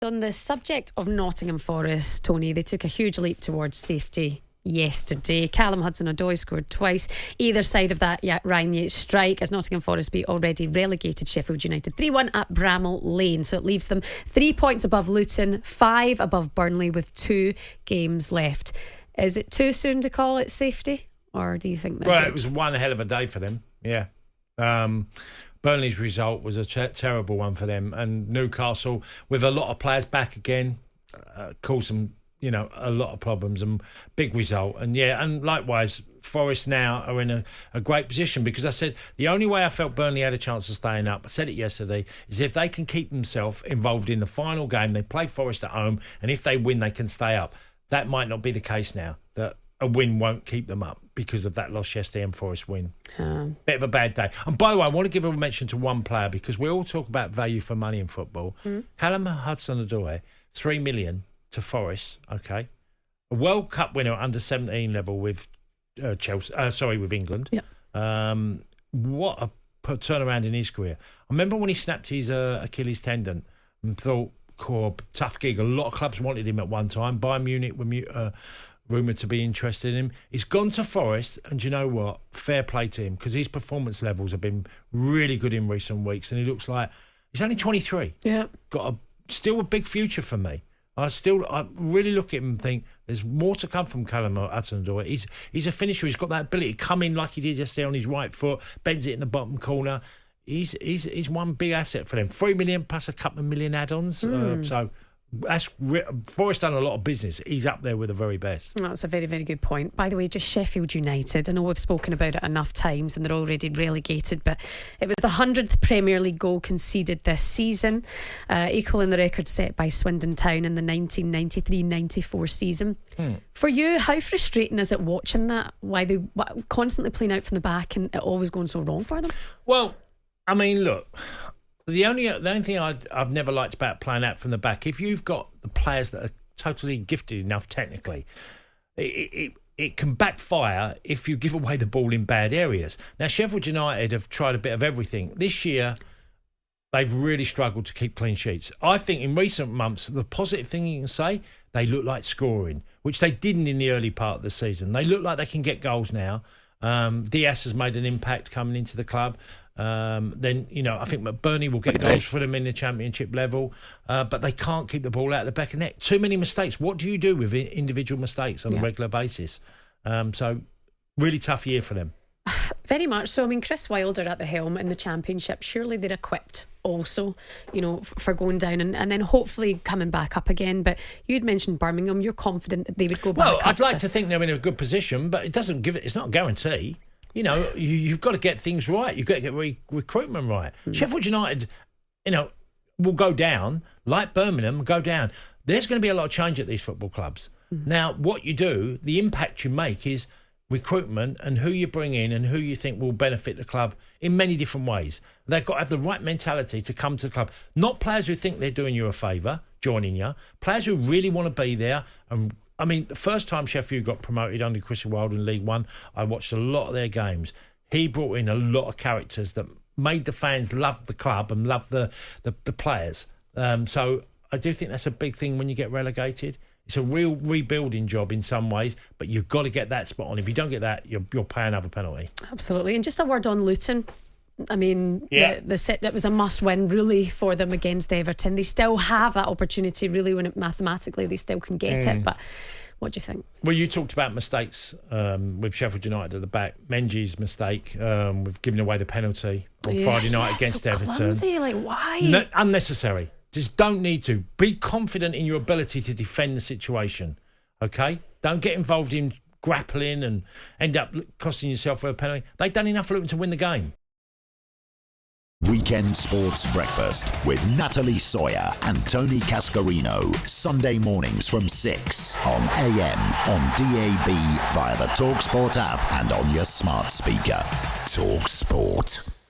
On the subject of Nottingham Forest, Tony, they took a huge leap towards safety yesterday. Callum, Hudson-Odoi scored twice. Either side of that Ryan Yates strike, as Nottingham Forest beat already relegated Sheffield United 3-1 at Bramall Lane. So it leaves them 3 points above Luton, 5 above Burnley with 2 games left. Is it too soon to call it safety, or do you think that? Well, it was one hell of a day for them. Yeah. Burnley's result was a terrible one for them, and Newcastle, with a lot of players back again, caused them, a lot of problems, and big result. And likewise, Forest now are in a great position, because I said the only way I felt Burnley had a chance of staying up, I said it yesterday, is if they can keep themselves involved in the final game. They play Forest at home, and if they win, they can stay up. That might not be the case now, that a win won't keep them up because of that loss yesterday and Forest win. Bit of a bad day. And by the way, I want to give a mention to one player, because we all talk about value for money in football. Callum Hudson-Odoi, $3 million to Forest, okay. A World Cup winner at under 17 level with with England. Yeah. What a turnaround in his career. I remember when he snapped his Achilles tendon and thought, tough gig. A lot of clubs wanted him at one time. Bayern Munich were rumoured to be interested in him. He's gone to Forest, and do you know what? Fair play to him, because his performance levels have been really good in recent weeks, and he looks like he's only 23. Yeah, got still a big future for me. I really look at him and think there's more to come from Callum Hudson-Odoi. He's a finisher. He's got that ability to come in like he did yesterday on his right foot, bends it in the bottom corner. He's one big asset for them. 3 million plus a couple of million add-ons. So Forest done a lot of business. He's up there with the very best. That's a very, very good point. By the way, just Sheffield United, I know we've spoken about it enough times and they're already relegated, but it was the 100th Premier League goal conceded this season, equaling the record set by Swindon Town in the 1993-94 season. For you, how frustrating is it watching that? Why they constantly playing out from the back and it always going so wrong for them? Well, I mean, look, the only thing I've never liked about playing out from the back, if you've got the players that are totally gifted enough technically, it can backfire if you give away the ball in bad areas. Now, Sheffield United have tried a bit of everything. This year, they've really struggled to keep clean sheets. I think in recent months, the positive thing you can say, they look like scoring, which they didn't in the early part of the season. They look like they can get goals now. Diaz has made an impact coming into the club. Then, I think McBurney will get goals for them in the championship level, but they can't keep the ball out of the back of the net. Too many mistakes. What do you do with individual mistakes on a regular basis? So, really tough year for them. Very much so. I mean, Chris Wilder at the helm in the championship, surely they're equipped also, for going down and then hopefully coming back up again. But you'd mentioned Birmingham. You're confident that they would go back up. Well, I'd like to think they're in a good position, but it's not a guarantee. You've got to get things right. You've got to get recruitment right. Sheffield United, will go down, like Birmingham, go down. There's going to be a lot of change at these football clubs. Now, what you do, the impact you make is recruitment and who you bring in and who you think will benefit the club in many different ways. They've got to have the right mentality to come to the club. Not players who think they're doing you a favour, joining you. Players who really want to be there. And I mean, the first time Sheffield got promoted under Chris Wilder in League One, I watched a lot of their games. He brought in a lot of characters that made the fans love the club and love the players. So I do think that's a big thing when you get relegated. It's a real rebuilding job in some ways, but you've got to get that spot on. If you don't get that, you're paying another penalty. Absolutely. And just a word on Luton. I mean, it was a must-win, really, for them against Everton. They still have that opportunity, really, when mathematically they still can get it. But what do you think? Well, you talked about mistakes with Sheffield United at the back. Menji's mistake with giving away the penalty on Friday night against Everton. Clumsy, why? Unnecessary. Just don't need to. Be confident in your ability to defend the situation, okay? Don't get involved in grappling and end up costing yourself a penalty. They've done enough for Luton to win the game. Weekend Sports Breakfast with Natalie Sawyer and Tony Cascarino. Sunday mornings from 6 on AM, on DAB, via the talkSPORT app and on your smart speaker. talkSPORT.